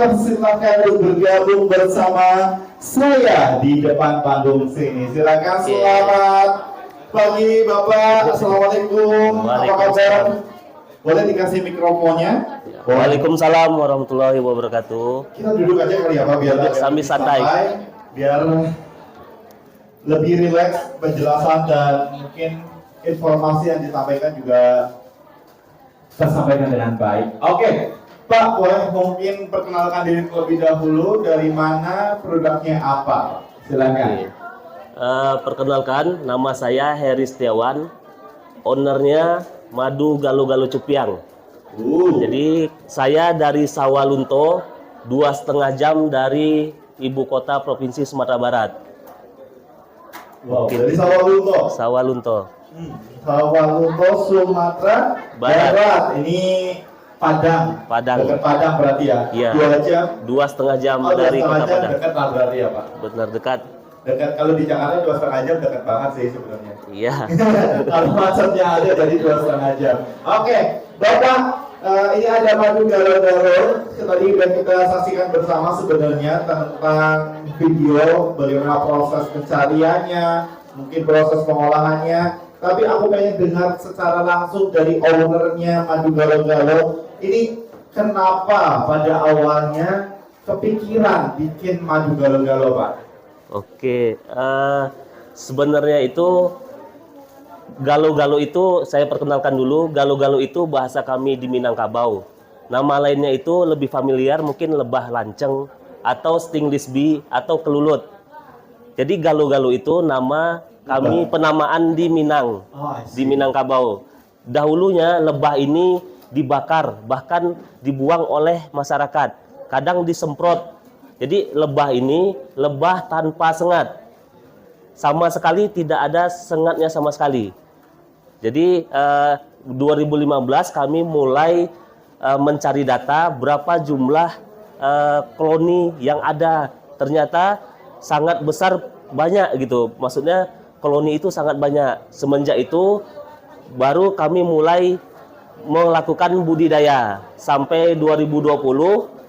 mempersilahkan untuk bergabung bersama saya di depan panggung sini. Silakan. Selamat pagi Bapak. Assalamualaikum. Apa kabar? Boleh dikasih mikrofonnya? Waalaikumsalam warahmatullahi wabarakatuh. Kita duduk aja kali ya Pak, biar duduk sambil santai, biar lebih rileks penjelasan dan mungkin informasi yang disampaikan juga tersampaikan dengan baik. Oke, Pak, boleh mungkin perkenalkan diri terlebih dahulu, dari mana, produknya apa? Silakan. Perkenalkan, nama saya Heri Setiawan, ownernya Madu Galo-Galo Cupiang. Jadi saya dari Sawalunto, 2,5 jam dari ibu kota provinsi Sumatera Barat. Wow, dari Sawalunto. Sawalunto. Sawalunto, Sumatera Barat. Ini Padang. Dekat Padang berarti ya? Iya. 2 jam. 2,5 jam dari kota Padang. Dekat lah berarti ya Pak? Benar dekat. Dekat, kalau di Jakarta 2,5 jam dekat banget sih sebenarnya. Iya. Kalau macetnya ada jadi 2,5 jam. Oke, Bapak, ini ada Madu Galo-Galo. Tadi sudah kita saksikan bersama sebenarnya tentang video bagaimana proses pencariannya, mungkin proses pengolahannya. Tapi aku pengen dengar secara langsung dari ownernya Madu Galo-Galo. Ini kenapa pada awalnya kepikiran bikin Madu Galo-Galo, Pak? Oke, sebenarnya itu galo-galo itu saya perkenalkan dulu. Galo-galo itu bahasa kami di Minangkabau. Nama lainnya itu lebih familiar, mungkin lebah lanceng atau stingless bee atau kelulut. Jadi galo-galo itu nama kami penamaan di Minang, di Minangkabau. Dahulunya lebah ini dibakar, bahkan dibuang oleh masyarakat. Kadang disemprot. Jadi lebah ini lebah tanpa sengat, sama sekali tidak ada sengatnya sama sekali. Jadi 2015 kami mulai mencari data berapa jumlah koloni yang ada. Ternyata sangat besar, banyak gitu. Maksudnya koloni itu sangat banyak. Semenjak itu baru kami mulai melakukan budidaya sampai 2020.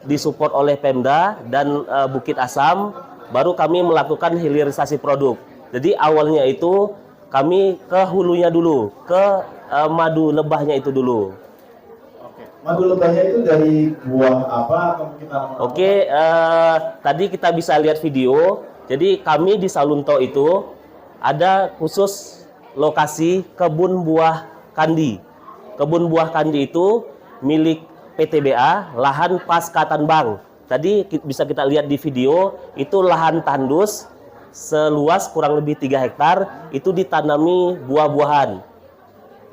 Disupport oleh Pemda dan Bukit Asam, baru kami melakukan hilirisasi produk. Jadi awalnya itu kami ke hulunya dulu, ke madu lebahnya itu dulu. Oke. Madu lebahnya itu dari buah apa? Oke, tadi kita bisa lihat video. Jadi kami di Sawalunto itu ada khusus lokasi kebun buah kandi. Kebun buah kandi itu milik PTBA, lahan pasca tambang. Tadi bisa kita lihat di video, itu lahan tandus seluas kurang lebih 3 hektar, itu ditanami buah-buahan.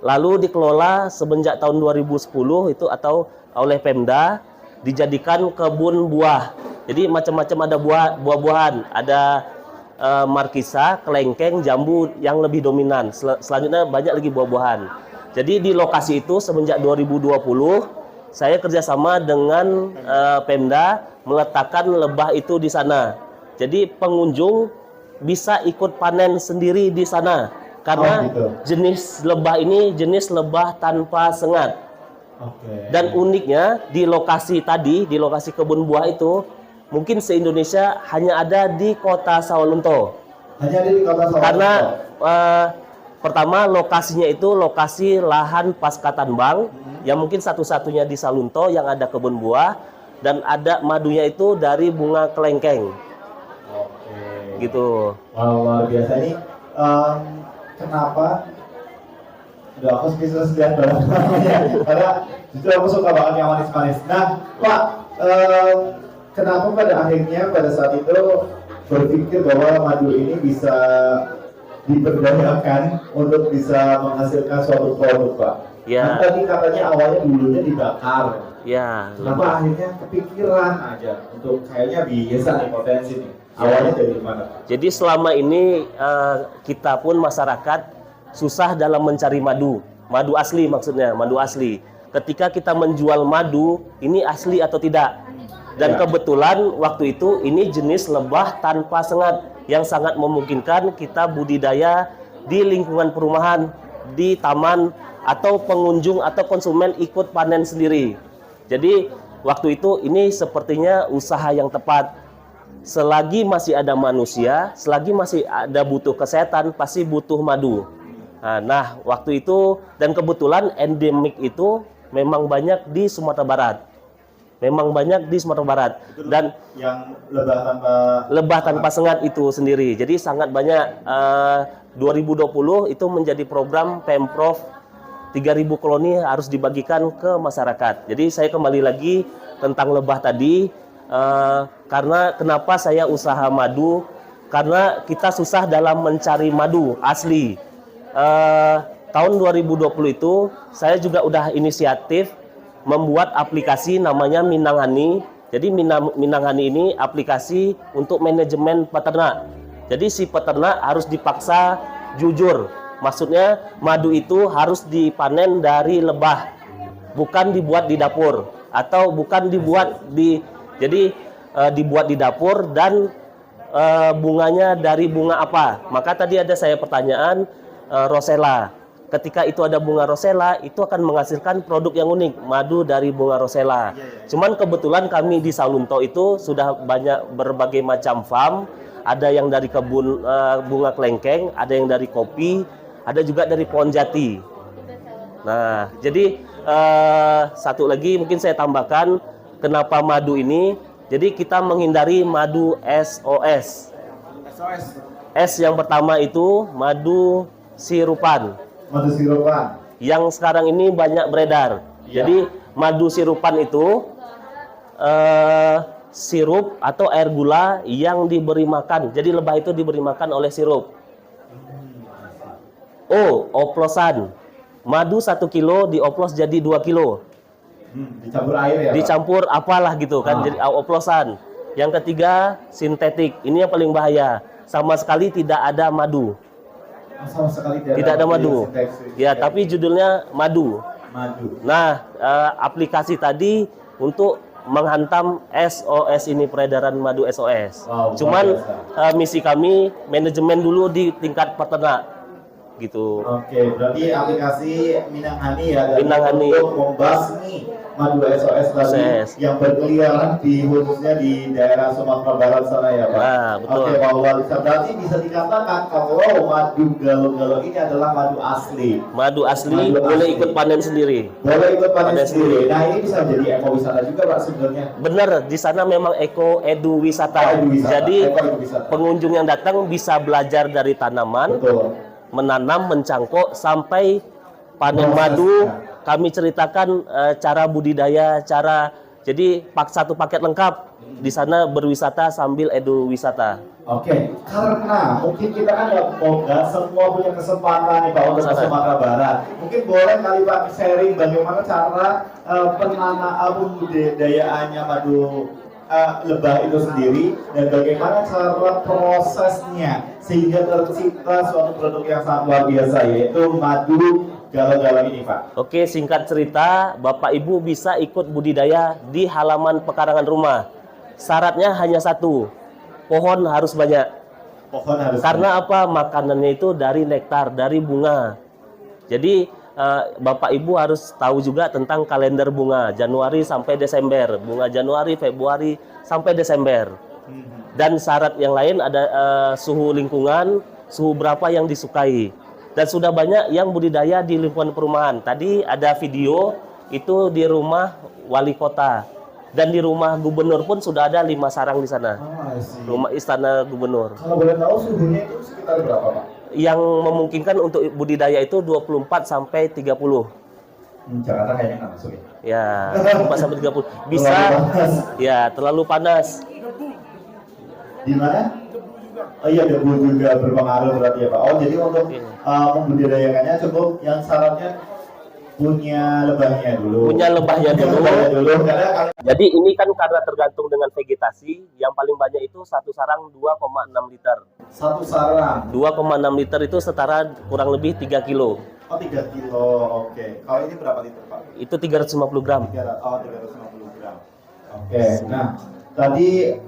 Lalu dikelola semenjak tahun 2010 itu atau oleh Pemda, dijadikan kebun buah. Jadi macam-macam ada buah-buahan, ada markisa, kelengkeng, jambu yang lebih dominan. Selanjutnya banyak lagi buah-buahan. Jadi di lokasi itu semenjak 2020 saya kerjasama dengan Pemda meletakkan lebah itu di sana. Jadi pengunjung bisa ikut panen sendiri di sana. Karena jenis lebah ini jenis lebah tanpa sengat. Dan uniknya di lokasi tadi, di lokasi kebun buah itu, mungkin se-Indonesia hanya ada di kota Sawalunto. Hanya ada di kota Sawalunto? Karena pertama, lokasinya itu lokasi lahan pasca tambang yang mungkin satu-satunya di Sawalunto yang ada kebun buah dan ada madunya itu dari bunga kelengkeng. Oke. Gitu. Luar biasa ini. Kenapa? Udah aku speechless lihat namanya. Karena justru aku suka banget yang manis-manis. Nah, Pak, kenapa pada akhirnya pada saat itu berpikir bahwa madu ini bisa diberdayakan untuk bisa menghasilkan suatu produk, Pak? Ya. Nah, tadi katanya awalnya dulunya dibakar. Ya. Kenapa akhirnya kepikiran aja untuk kayaknya bisa nih potensi nih? Awalnya dari mana? Jadi selama ini kita pun masyarakat susah dalam mencari madu. Madu asli maksudnya, madu asli. Ketika kita menjual madu, ini asli atau tidak. Dan kebetulan waktu itu ini jenis lebah tanpa sengat yang sangat memungkinkan kita budidaya di lingkungan perumahan, di taman, atau pengunjung atau konsumen ikut panen sendiri. Jadi waktu itu ini sepertinya usaha yang tepat. Selagi masih ada manusia, selagi masih ada butuh kesehatan, pasti butuh madu. Nah, waktu itu dan kebetulan endemik itu memang banyak di Sumatera Barat. Memang banyak di Sumatera Barat. Dan yang lebah tanpa sengat itu sendiri. Jadi sangat banyak. 2020 itu menjadi program Pemprov 3.000 koloni harus dibagikan ke masyarakat. Jadi saya kembali lagi tentang lebah tadi, karena kenapa saya usaha madu, karena kita susah dalam mencari madu asli. Tahun 2020 itu saya juga udah inisiatif membuat aplikasi namanya Minang-Hani. Jadi Minang-Hani ini aplikasi untuk manajemen peternak. Jadi si peternak harus dipaksa jujur. Maksudnya madu itu harus dipanen dari lebah, bukan dibuat di dapur atau bukan dibuat dibuat di dapur dan bunganya dari bunga apa. Maka tadi ada saya pertanyaan rosella. Ketika itu ada bunga rosella, itu akan menghasilkan produk yang unik, madu dari bunga rosella. Cuman kebetulan kami di Salunto itu sudah banyak berbagai macam farm, ada yang dari kebun bunga kelengkeng, ada yang dari kopi, ada juga dari pohon jati. Nah, jadi satu lagi mungkin saya tambahkan, kenapa madu ini? Jadi kita menghindari madu SOS. S yang pertama itu madu sirupan. Madu sirupan. Yang sekarang ini banyak beredar. Jadi madu sirupan itu sirup atau air gula yang diberi makan. Jadi lebah itu diberi makan oleh sirup. Oplosan. Madu 1 kilo dioplos jadi 2 kilo. Dicampur air ya, Pak? Dicampur apalah gitu kan, jadi oplosan. Yang ketiga, sintetik. Ini yang paling bahaya. Sama sekali tidak ada madu. Sama sekali tidak ada madu. Ya, tapi judulnya madu. Nah, aplikasi tadi untuk menghantam SOS ini, peredaran madu SOS. Cuman misi kami manajemen dulu di tingkat peternak gitu. Oke, berarti aplikasi Minang-Hani ya, Minang-Hani untuk membasmi madu SOS tadi yang berkeliaran khususnya di daerah Sumatera Barat sana ya, Pak. Nah, betul. Oke, Pak Walisa, berarti bisa dikatakan kalau madu galo-galo ini adalah madu asli. Madu asli, boleh ikut panen sendiri. Boleh ikut panen sendiri. Nah, ini bisa jadi ekowisata juga, Pak, sebenarnya. Benar, di sana memang edu wisata. Jadi pengunjung yang datang bisa belajar dari tanaman. Betul. Menanam, mencangkok sampai panen madu. Kami ceritakan cara budidaya, jadi satu paket lengkap di sana, berwisata sambil edu wisata. Oke, karena mungkin kita kan nggak semua punya kesempatan nih Pak untuk ke Sumatera Barat. Mungkin boleh kali Pak sharing bagaimana cara budidayaannya madu lebah itu sendiri dan bagaimana cara prosesnya sehingga tercipta suatu produk yang sangat luar biasa, yaitu madu galo-galo ini, Pak. Oke, singkat cerita, Bapak Ibu bisa ikut budidaya di halaman pekarangan rumah. Syaratnya hanya satu, pohon harus banyak. Pohon harus Karena banyak. Apa? Makanannya itu dari nektar, dari bunga. Jadi Bapak Ibu harus tahu juga tentang kalender bunga, Januari sampai Desember, bunga Januari, Februari sampai Desember. Dan syarat yang lain ada suhu lingkungan, suhu berapa yang disukai. Dan sudah banyak yang budidaya di lingkungan perumahan. Tadi ada video itu di rumah wali kota. Dan di rumah gubernur pun sudah ada 5 sarang di sana. Rumah istana gubernur. Kalau boleh tahu suhunya itu sekitar berapa, Pak? Yang memungkinkan untuk budidaya itu 24 sampai 30. Jakarta kayaknya nggak masuk ya. Ya, 24 sampai 30. Bisa. Ya, terlalu panas. Di mana? Oh iya, debu juga berpengaruh berarti ya, Pak. Oh, jadi untuk membudidayakannya cukup yang syaratnya punya lebahnya dulu. Punya lebahnya dulu. Jadi ini kan karena tergantung dengan vegetasi, yang paling banyak itu satu sarang 2,6 liter. Satu sarang 2,6 liter itu setara kurang lebih 3 kilo. Oh, 3 kilo. Oke. Kalau ini berapa liter, Pak? Itu 350 gram. 350 gram. Oke. Nah, tadi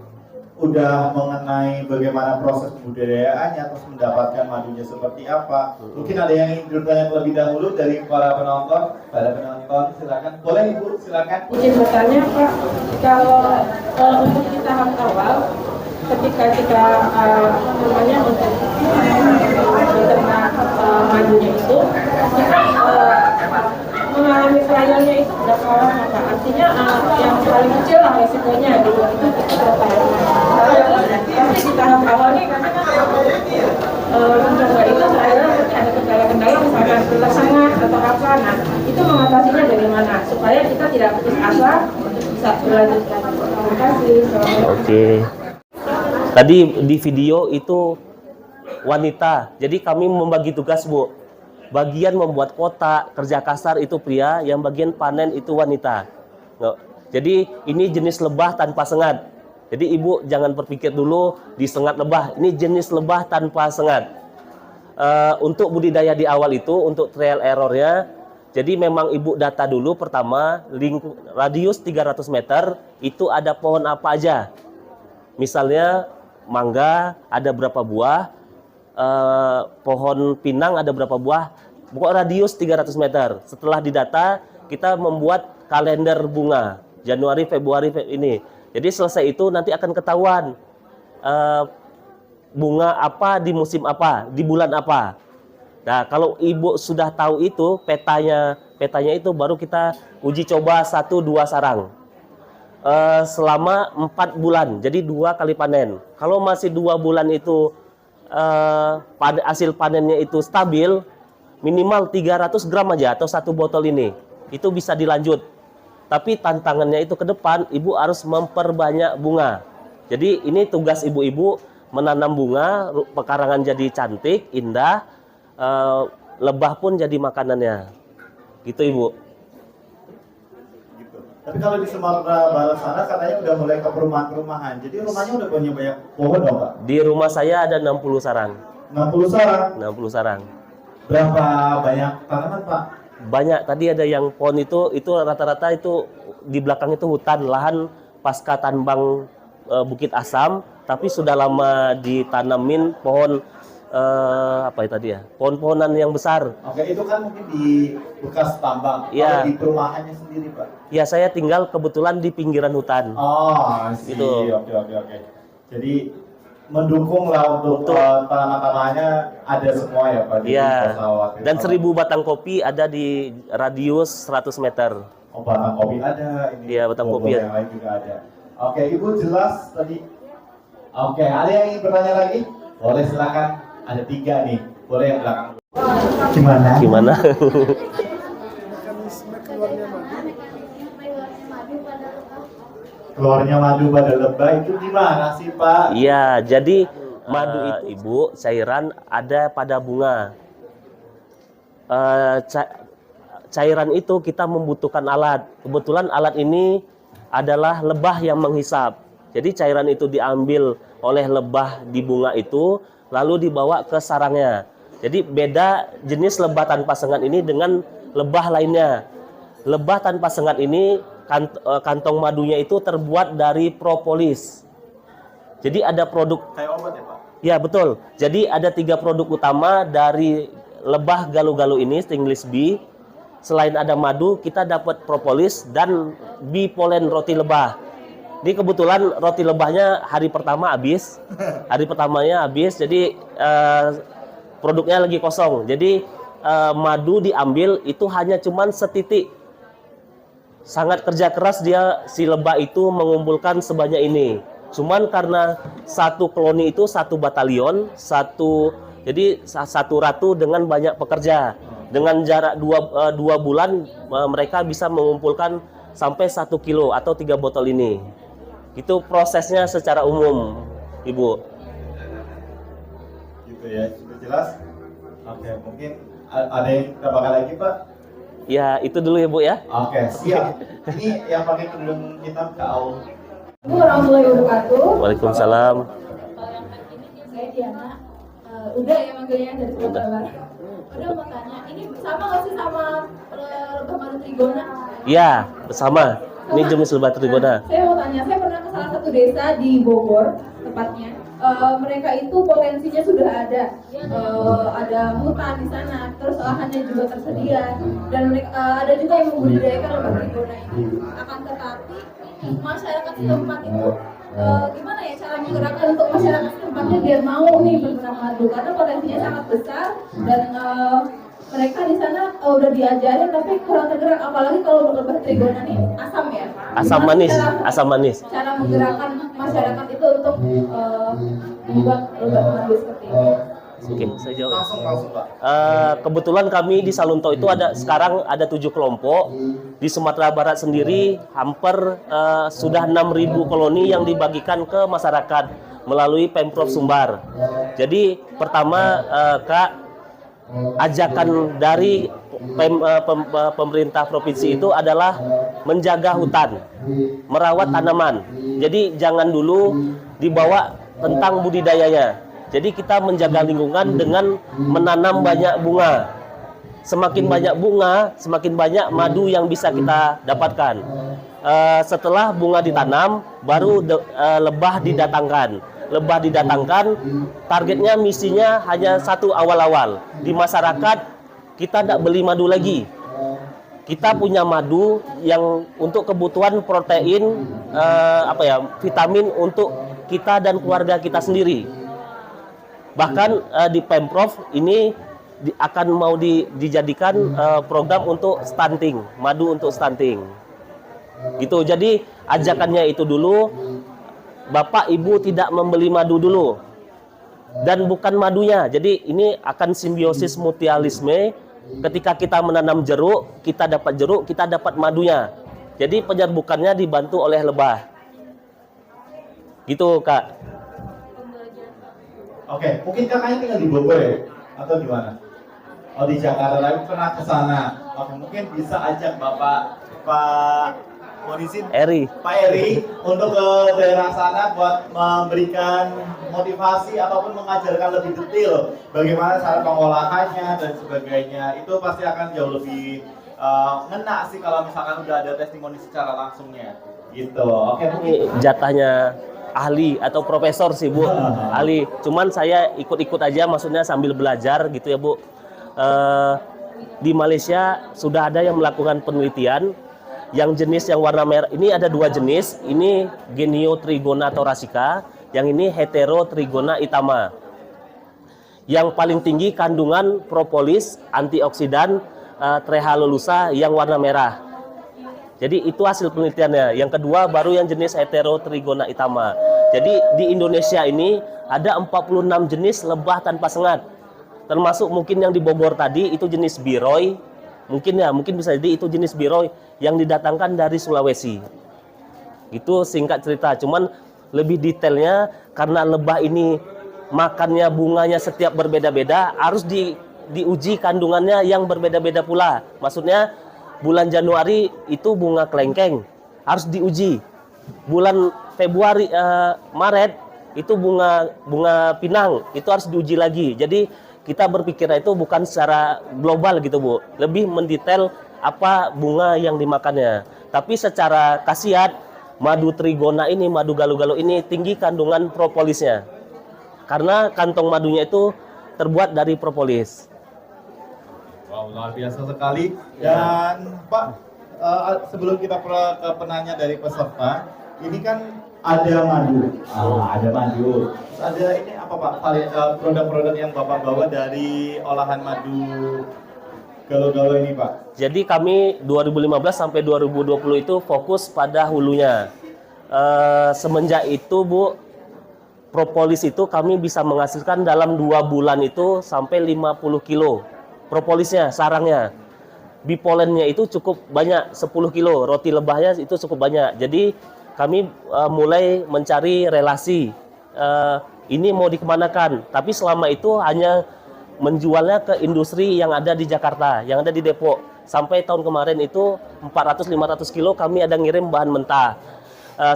udah mengenai bagaimana proses kebudidayaannya, terus mendapatkan madunya seperti apa. Mungkin ada yang ingin bertanya terlebih dahulu dari para penonton. Silakan. Boleh Ibu, silakan. Izin bertanya Pak, kalau untuk di tahap awal, ketika kita namanya untuk ternak madunya itu, kita mengalami trialnya itu berapa lama Pak? Artinya yang paling kecil lah resikonya gitu, itu berapa lama? Tapi di tahap awal nih kami kan mencoba itu trialnya ada kendala-kendala misalkan tersengat atau apa, nah itu mengatasinya bagaimana supaya kita tidak putus asa untuk bisa berlanjutkan. Terima kasih. Oke. Tadi di video itu wanita, jadi kami membagi tugas Bu. Bagian membuat kotak, kerja kasar itu pria, yang bagian panen itu wanita. Jadi ini jenis lebah tanpa sengat. Jadi Ibu jangan berpikir dulu disengat lebah, ini jenis lebah tanpa sengat. Untuk budidaya di awal itu, untuk trial errornya, jadi memang Ibu data dulu pertama, radius 300 meter, itu ada pohon apa aja. Misalnya mangga ada berapa buah, pohon pinang ada berapa buah, pokok radius 300 meter. Setelah didata, kita membuat kalender bunga, Januari, Februari, ini. Jadi selesai itu nanti akan ketahuan bunga apa di musim apa, di bulan apa. Nah, kalau Ibu sudah tahu itu, petanya itu baru kita uji coba 1-2 sarang. Selama 4 bulan, jadi 2 kali panen. Kalau masih 2 bulan itu hasil panennya itu stabil, minimal 300 gram aja atau 1 botol ini, itu bisa dilanjut. Tapi tantangannya itu ke depan, Ibu harus memperbanyak bunga. Jadi ini tugas ibu-ibu, menanam bunga, pekarangan jadi cantik, indah, lebah pun jadi makanannya. Gitu Ibu. Tapi kalau di Sumatera Barat sana katanya udah mulai ke perumahan-perumahan. Jadi rumahnya udah punya banyak pohon dong Pak? Di rumah saya ada 60 sarang. 60 sarang? 60 sarang. Berapa banyak tanaman Pak? Banyak, tadi ada yang pohon itu rata-rata itu di belakang itu hutan, lahan pasca tambang Bukit Asam, tapi sudah lama ditanamin pohon apa itu tadi ya, pohon-pohonan yang besar. Oke, itu kan mungkin di bekas tambang. Ya. Kalau di perumahannya sendiri Pak? Ya, saya tinggal kebetulan di pinggiran hutan. Oh, sih. Gitu. Oke. Jadi mendukung lah untuk tanaman-tanamannya ada semua ya Pak? Iya. Dan 1000 batang kopi ada di radius 100 meter. Oh, batang kopi ada. Ini Iya, batang kopi yang lain juga ada. Oke, Ibu jelas tadi. Oke, ada yang ingin bertanya lagi? Boleh silakan. Ada 3 nih. Boleh yang belakang. Gimana? Keluarnya madu pada lebah itu gimana sih Pak? Iya, jadi madu itu Ibu cairan ada pada bunga. Cairan itu kita membutuhkan alat. Kebetulan alat ini adalah lebah yang menghisap. Jadi cairan itu diambil oleh lebah di bunga itu, lalu dibawa ke sarangnya. Jadi beda jenis lebah tanpa sengat ini dengan lebah lainnya. Lebah tanpa sengat ini kantong madunya itu terbuat dari propolis. Jadi ada produk Kayak obat ya Pak? Ya betul. Jadi ada 3 produk utama dari lebah galuh-galuh ini, stingless bee. Selain ada madu, kita dapat propolis dan bee pollen roti lebah. Ini kebetulan roti lebahnya hari pertama habis. Hari pertamanya habis, jadi produknya lagi kosong. Jadi madu diambil itu hanya cuman setitik. Sangat kerja keras dia si lebah itu mengumpulkan sebanyak ini. Cuman karena satu koloni itu 1 batalion, jadi satu ratu dengan banyak pekerja. Dengan jarak 2 bulan mereka bisa mengumpulkan sampai 1 kilo atau 3 botol ini. Itu prosesnya secara umum, Ibu. Gitu ya, sudah jelas? Oke, mungkin ada yang tambahkan lagi Pak? Ya, itu dulu ya Bu ya. Oke, siap. Ini yang pakai kerudung hitam kau. Assalamualaikum warahmatullahi wabarakatuh. Waalaikumsalam. Saya Diana. Udah ya manggilnya dari Sumatera Barat. Udah mau tanya, ini sama nggak sih sama lebah madu trigona? Ya, bersama. Ini jenis lebah trigona. Saya mau tanya, saya pernah ke salah satu desa di Bogor tepatnya. Mereka itu potensinya sudah ada hutan di sana, terus lahannya juga tersedia, dan ada juga yang membudidayakan lebah trigona ini. Akan tetapi masyarakat setempat itu gimana ya cara menggerakkan untuk masyarakat setempatnya biar mau nih berbenah madu, karena potensinya sangat besar dan mereka di sana udah diajarin tapi kurang tergerak, apalagi kalau lebah trigona nih asam ya. Asam manis. Cara menggerakkan masyarakat itu untuk membuat lebah madu seperti ini. Oke, saya jawab. Langsung Pak. Kebetulan kami di Salunto itu sekarang ada 7 kelompok. Di Sumatera Barat sendiri hampir sudah 6.000 koloni yang dibagikan ke masyarakat melalui Pemprov Sumbar. Jadi pertama Kak, ajakan dari pemerintah provinsi itu adalah menjaga hutan, merawat tanaman. Jadi jangan dulu dibawa tentang budidayanya. Jadi kita menjaga lingkungan dengan menanam banyak bunga. Semakin banyak bunga, semakin banyak madu yang bisa kita dapatkan. Setelah bunga ditanam, baru lebah didatangkan. Lebah didatangkan, targetnya misinya hanya satu awal-awal. Di masyarakat kita tidak beli madu lagi. Kita punya madu yang untuk kebutuhan protein, vitamin untuk kita dan keluarga kita sendiri. Bahkan di Pemprov ini akan mau dijadikan program untuk stunting, madu untuk stunting. Gitu. Jadi ajakannya itu dulu, Bapak Ibu tidak membeli madu dulu. Dan bukan madunya. Jadi ini akan simbiosis mutualisme. Ketika kita menanam jeruk, kita dapat madunya. Jadi penyerbukannya dibantu oleh lebah. Gitu, Kak. Oke, mungkin kakaknya tinggal di Bogor ya? Atau di mana? Oh, di Jakarta, tapi pernah ke sana. Oke, mungkin bisa ajak Pak Pak Eri untuk ke daerah sana buat memberikan motivasi ataupun mengajarkan lebih detail bagaimana cara pengolahannya dan sebagainya. Itu pasti akan jauh lebih ngena sih kalau misalkan udah ada testimoni secara langsungnya gitu. Oke, ini jatahnya ahli atau profesor sih Bu. Ahli, cuman saya ikut-ikut aja, maksudnya sambil belajar gitu ya Bu. Di Malaysia sudah ada yang melakukan penelitian yang jenis yang warna merah. Ini ada 2 jenis, ini Genio Trigona thoracica, yang ini Hetero Trigona itama. Yang paling tinggi kandungan propolis, antioksidan, trehalolusa yang warna merah. Jadi itu hasil penelitiannya. Yang kedua baru yang jenis Hetero Trigona itama. Jadi di Indonesia ini ada 46 jenis lebah tanpa sengat. Termasuk mungkin yang di Bogor tadi itu jenis biroy. Mungkin bisa jadi itu jenis biroy yang didatangkan dari Sulawesi. Itu singkat cerita. Cuman lebih detailnya karena lebah ini makannya bunganya setiap berbeda-beda, harus diuji kandungannya yang berbeda-beda pula. Maksudnya bulan Januari itu bunga kelengkeng, harus diuji. Bulan Februari, Maret itu bunga pinang, itu harus diuji lagi. Jadi kita berpikir itu bukan secara global gitu Bu, lebih mendetail apa bunga yang dimakannya. Tapi secara khasiat madu trigona ini, madu galuh-galuh ini tinggi kandungan propolisnya. Karena kantong madunya itu terbuat dari propolis. Wow, luar biasa sekali. Dan Pak, sebelum kita ke penanya dari peserta, ini kan ada madu. Ada madu. Terus ada ini apa Pak? Produk-produk yang Bapak bawa dari olahan madu galuh-galuh ini Pak? Jadi kami 2015 sampai 2020 itu fokus pada hulunya. Semenjak itu Bu, propolis itu kami bisa menghasilkan dalam 2 bulan itu sampai 50 kilo. Propolisnya, sarangnya. Bipolennya itu cukup banyak, 10 kilo. Roti lebahnya itu cukup banyak. Jadi kami mulai mencari relasi. Ini mau dikemanakan. Tapi selama itu hanya menjualnya ke industri yang ada di Jakarta, yang ada di Depok. Sampai tahun kemarin itu 400-500 kilo kami ada ngirim bahan mentah.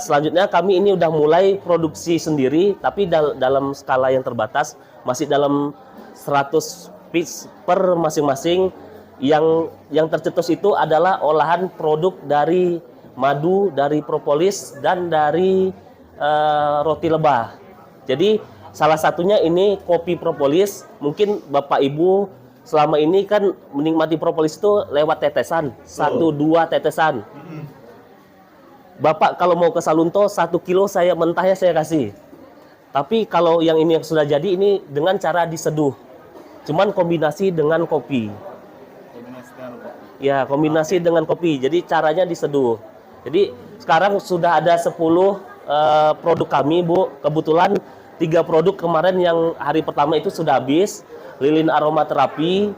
Selanjutnya kami ini udah mulai produksi sendiri, tapi dalam skala yang terbatas, masih dalam 100 piece per masing-masing. Yang tercetus itu adalah olahan produk dari madu, dari propolis, dan dari roti lebah. Jadi salah satunya ini kopi propolis. Mungkin Bapak Ibu selama ini kan menikmati propolis itu lewat tetesan, 1-2 tetesan. Bapak kalau mau ke Salunto 1 kilo saya mentahnya saya kasih. Tapi kalau yang ini yang sudah jadi ini dengan cara diseduh. Cuman kombinasi dengan kopi. Ya, kombinasi dengan kopi. Jadi caranya diseduh. Jadi sekarang sudah ada 10 produk kami, Bu. Kebetulan 3 produk kemarin yang hari pertama itu sudah habis. Lilin aromaterapi,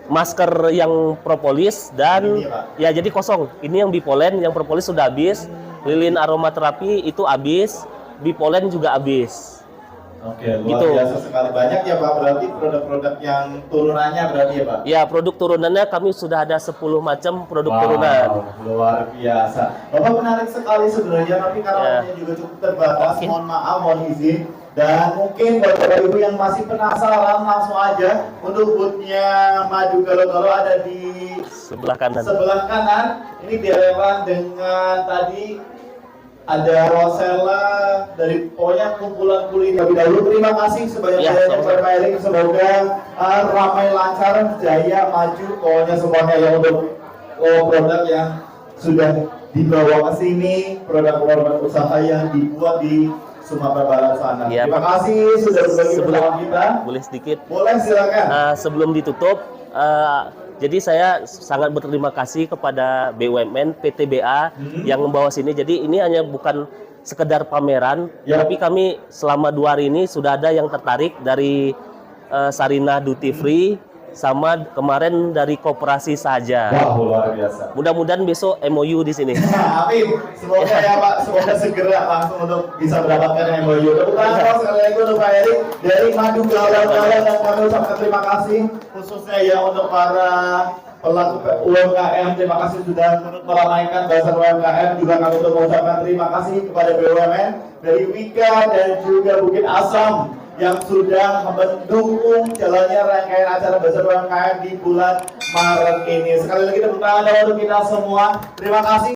masker yang propolis, dan Ini, Pak. ya jadi kosong. Ini yang bipolen, yang propolis sudah habis. Lilin aromaterapi itu habis. Bipolen juga habis. Oke, luar Gitu. biasa sekali. Banyak ya Pak, berarti produk-produk yang turunannya berarti ya Pak? Ya, produk turunannya kami sudah ada 10 macam produk turunan. Luar biasa. Bapak menarik sekali sebenarnya, tapi karena Ya. waktunya juga cukup terbatas, Oke. mohon maaf, mohon izin. Dan mungkin Bapak Ibu yang masih penasaran, langsung aja untuk boothnya Madu Galo-Galo ada di Sebelah kanan. sebelah kanan. Ini diarelan dengan tadi ada Rosella dari pokoknya kumpulan kuliner lebih dahulu. Terima kasih sebanyak-banyaknya Ya, sama-sama. kepada Pak Erik. Semoga ramai lancar, jaya, maju, pokoknya semuanya yang untuk produk yang sudah dibawa ke sini, produk-produk usaha yang dibuat di Sumatera Barat sana. Ya, Terima kasih sudah berbagi bersama kita. Boleh sedikit. Boleh silakan. Sebelum ditutup, jadi saya sangat berterima kasih kepada BUMN PTBA yang membawa sini. Jadi ini hanya bukan sekedar pameran, Ya. tapi kami selama 2 hari ini sudah ada yang tertarik dari Sarina Duty Free sama kemarin dari Koperasi Saja. Wah, luar biasa. Mudah-mudahan besok MOU di sini. Amin. Semoga ya Pak, semoga segera langsung untuk bisa mendapatkan MOU. Tepuk tangan Pak, sekali lagi untuk Pak Erik dari Madu Galo-Galo, dan kami ucapkan terima kasih khususnya ya untuk para pelaku UMKM. Terima kasih sudah meramaikan bazar UMKM. Juga kami untuk mengucapkan terima kasih kepada BUMN dari Wika dan juga Bukit Asam yang sudah mendukung jalannya rangkaian acara bazar UMKM di bulan Maret ini. Sekali lagi tepuk tangan untuk kita semua. Terima kasih.